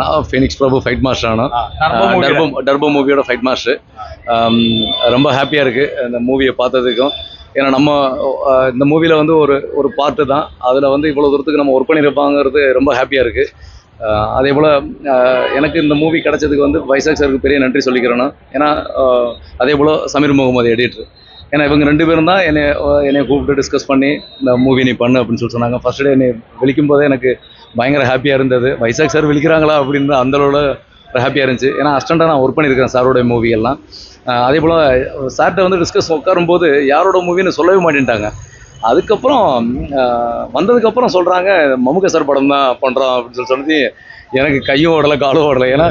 நான் ஃபீனிக்ஸ் பிரபு fight master ஆனோம். Turbo மூவியோட ஃபைட் மாஸ்டர். ரொம்ப ஹாப்பியாக இருக்குது இந்த மூவியை பார்த்ததுக்கும். ஏன்னா நம்ம இந்த மூவியில் வந்து ஒரு பார்ட்டு தான், அதில் வந்து இவ்வளோ தூரத்துக்கு நம்ம ஒர்க் பண்ணியிருப்பாங்கிறது ரொம்ப ஹாப்பியாக இருக்குது. அதே போல் எனக்கு இந்த மூவி கிடச்சதுக்கு வந்து வைசாக் சாருக்கு பெரிய நன்றி சொல்லிக்கிறேன்னா. ஏன்னா அதே போல் சமீர் முகமது எடிட்டர், ஏன்னா இவங்க 2 பேரும் தான் என்னை கூப்பிட்டு டிஸ்கஸ் பண்ணி இந்த மூவி நீ பண்ணு அப்படின்னு சொல்லி சொன்னாங்க. ஃபர்ஸ்ட் டே என்னை விழிக்கும் போதே எனக்கு பயங்கர ஹாப்பியாக இருந்தது. வைசாக் சார் விழிக்கிறாங்களா அப்படின்னு அந்தளோட ஹாப்பியாக இருந்துச்சு. ஏன்னா அஸ்டண்டாக நான் ஒர்க் பண்ணியிருக்கிறேன் சாரோடைய மூவியெல்லாம். அதே போல் சார்கிட்ட வந்து டிஸ்கஸ் உட்காரும்போது யாரோட மூவின்னு சொல்லவே மாட்டேன்ட்டாங்க. அதுக்கப்புறம் வந்ததுக்கப்புறம் சொல்கிறாங்க மம்முக்கா சார் படம் தான் பண்ணுறோம் அப்படின்னு சொல்லி எனக்கு கையும் ஓடலை காலும் ஓடலை. ஏன்னா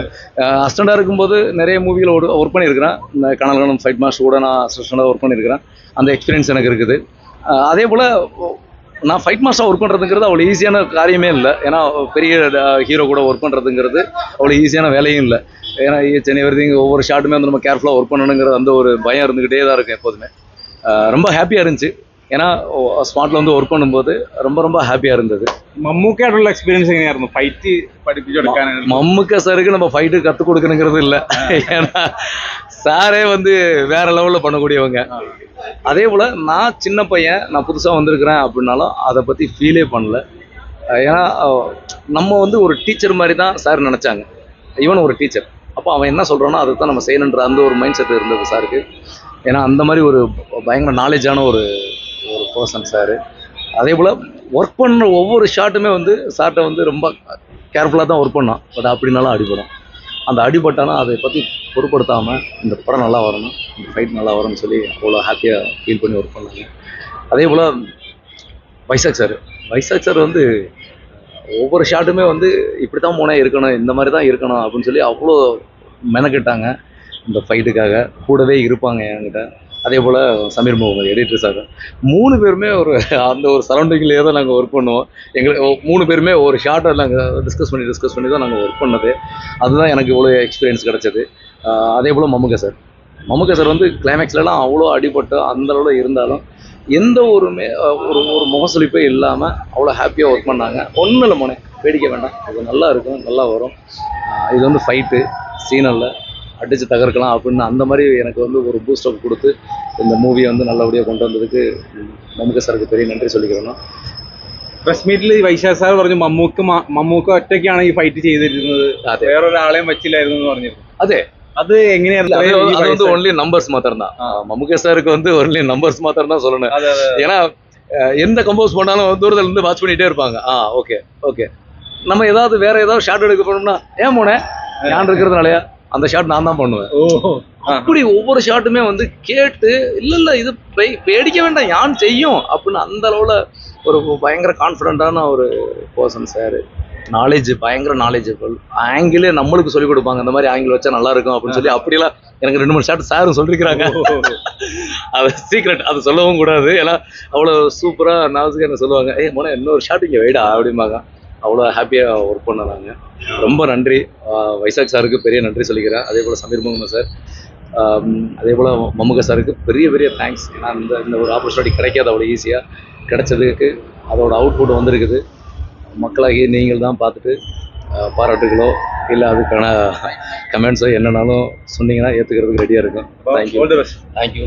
அசிஸ்டண்டாக இருக்கும்போது நிறைய மூவியில் ஒர்க் பண்ணியிருக்கிறேன். இந்த கனல்கணம் ஃபைட் மாஸ்டர் கூட நான் அசிஸ்டண்டாக ஒர்க் பண்ணியிருக்கிறேன். அந்த எக்ஸ்பீரியன்ஸ் எனக்கு இருக்குது. அதே போல் நான் ஃபைட் மாஸ்டராக ஒர்க் பண்ணுறதுங்கிறது அவ்வளோ ஈஸியான காரியமே இல்லை. ஏன்னா பெரிய ஹீரோ கூட ஒர்க் பண்ணுறதுங்கிறது அவ்வளோ ஈஸியான வேலையும் இல்லை. ஏன்னா எவ்ரிதிங் ஒவ்வொரு ஷாட்டுமே வந்து நம்ம கேர்ஃபுல்லாக ஒர்க் பண்ணணுங்கிறது அந்த ஒரு பயம் இருந்துக்கிட்டே தான் இருக்கும் எப்போதுமே. ரொம்ப ஹாப்பியாக இருந்துச்சு. ஏன்னா ஸ்பாட்டில் வந்து ஒர்க் பண்ணும்போது ரொம்ப ரொம்ப ஹாப்பியாக இருந்தது. മമ്മൂക്കയായിട്ടുള്ള എക്സ്പീരിയൻസ് എങ്ങനെയായിരുന്നു ഫൈറ്റ് പഠിപ്പിച്ചെടുക്കാൻ? மம்முக்கா சாருக்கு நம்ம ஃபைட்டு கற்றுக் கொடுக்கணுங்கிறது இல்லை. ஏன்னா சாரே வந்து வேற லெவலில் பண்ணக்கூடியவங்க. அதே போல் நான் சின்ன பையன், நான் புதுசாக வந்திருக்கிறேன் அப்படின்னாலும் அதை பற்றி ஃபீலே பண்ணல. ஏன்னா நம்ம வந்து ஒரு டீச்சர் மாதிரி தான் சார் நினச்சாங்க. ஈவன் ஒரு டீச்சர், அப்போ அவன் என்ன சொல்கிறானோ அதை தான் நம்ம செய்யணுன்ற அந்த ஒரு மைண்ட் செட் இருந்தது சாருக்கு. ஏன்னா அந்த மாதிரி ஒரு பயங்கர நாலேஜான ஒரு பர்சன் சார். அதே போல் ஒர்க் பண்ணுற ஒவ்வொரு ஷாட்டுமே வந்து சார்கிட்ட வந்து ரொம்ப கேர்ஃபுல்லாக தான் ஒர்க் பண்ணோம். பட் அப்படின்னாலும் அடிபடும். அந்த அடிபட்டாலும் அதை பற்றி பொருட்படுத்தாமல் இந்த படம் நல்லா வரணும், இந்த ஃபைட் நல்லா வரும்னு சொல்லி அவ்வளோ ஹாப்பியாக ஃபீல் பண்ணி ஒர்க் பண்ணாங்க. அதே போல் வைசாக் சார் வந்து ஒவ்வொரு ஷாட்டுமே வந்து இப்படி தான் போனே இருக்கணும், இந்த மாதிரி தான் இருக்கணும் அப்படின்னு சொல்லி அவ்வளோ மெனக்கிட்டாங்க இந்த ஃபைட்டுக்காக. கூடவே இருப்பாங்க என்கிட்ட. அதே போல் சமீர் முகமது எடிட்டர் சார், 3 பேருமே அந்த ஒரு சரௌண்டிங்லேயே தான் நாங்கள் ஒர்க் பண்ணுவோம். எங்களுக்கு 3 பேருமே ஒரு ஷார்ட்டை நாங்கள் டிஸ்கஸ் பண்ணி தான் நாங்கள் ஒர்க் பண்ணது. அதுதான் எனக்கு இவ்வளோ எக்ஸ்பீரியன்ஸ் கிடச்சது. அதே போல் மம்முக்கா சார் வந்து கிளைமேக்ஸ்லாம் அவ்வளோ அடிபட்டு அந்த அளவில் இருந்தாலும் எந்த ஒரு முகசொலிப்பே இல்லாமல் அவ்வளோ ஹாப்பியாக ஒர்க் பண்ணாங்க. ஒன்றும் இல்லை மோனே, வேடிக்கை வேண்டாம், இது நல்லா இருக்கும், நல்லா வரும், இது வந்து ஃபைட்டு சீனல்ல அடித்து தகர்க்கலாம் அப்படின்னு அந்த மாதிரி எனக்கு வந்து ஒரு பூஸ்டப் கொடுத்து இந்த மூவியை வந்து நல்லபடியாக கொண்டு வந்ததுக்கு മമ്മുക്ക സാർക്ക് பெரிய നന്ദി சொல்லிக்கிறேன். പ്രസ് മീറ്റിൽ വൈശാഖ് സാർ പറഞ്ഞു മമ്മൂക്ക ഒറ്റയ്ക്കാണ് ഈ ഫൈറ്റ് ചെയ്തിരുന്നത്, വേറൊരാളെയും വച്ചില്ലായിരുന്നു എന്ന് പറഞ്ഞിരുന്നു. അതെ, அது எங்கேயாയിരുന്നു? அது வந்து ஒன்லி நம்பர்ஸ் மாத்திரம் தான். மம்முக்கா சாருக்கு வந்து ஒன்லி நம்பர்ஸ் மாத்திரம் தான் சொல்லணும். ஏன்னா எந்த கம்போஸ் பண்ணாலும் தூரத்துல இருந்து வாட்ச் பண்ணிட்டே இருப்பாங்க. ஓகே நம்ம ஏதாவது வேற ஏதாவது ஷாட் எடுக்க போனோம்னா ஏன் போனேன் ஞான் இருக்கிறதுனாலயா அந்த ஷாட் நான் தான் பண்ணுவேன். அப்படி ஒவ்வொரு ஷாட்டுமே வந்து கேட்டு இல்ல இது பேடிக்க வேண்டாம் யான் செய்யும் அப்படின்னு அந்த அளவுல ஒரு பயங்கர கான்ஃபிடென்ட்டான ஒரு பர்சன் சார். நாலேஜ் பயங்கர நாலேஜபிள். ஆங்கிளே நம்மளுக்கு சொல்லிக் கொடுப்பாங்க, இந்த மாதிரி ஆங்கிள் வச்சா நல்லா இருக்கும் அப்படின்னு சொல்லி. அப்படிலாம் எனக்கு 2-3 ஷாட் சாரும் சொல்லிருக்கிறாங்க. அது சீக்ரெட், அது சொல்லவும் கூடாது. ஏன்னா அவ்வளோ சூப்பராக நாசுக்கு என்ன சொல்லுவாங்க, மோனே இன்னொரு ஷாட் இங்கே வைடா அப்படிம்பாங்க. அவ்வளோ ஹாப்பியாக ஒர்க் பண்ணாங்க. ரொம்ப நன்றி. வைசாக் சாருக்கு பெரிய நன்றி சொல்லிக்கிறேன். அதே போல் சமீர் முகமது சார், அதே போல் மம்முக்கா சாருக்கு பெரிய தேங்க்ஸ். ஏன்னா இந்த ஒரு ஆப்பர்ச்சுனிட்டி கிடைக்காது அவ்வளோ ஈஸியாக கிடைச்சதுக்கு. அதோட அவுட்புட் வந்திருக்குது. மக்களாகி நீங்கள் தான் பார்த்துட்டு பாராட்டுகளோ இல்லை அதுக்கான கமெண்ட்ஸோ என்னன்னாலும் சொன்னீங்கன்னா ஏற்றுக்கிறதுக்கு ரெடியாக இருக்கும். தேங்க்யூ.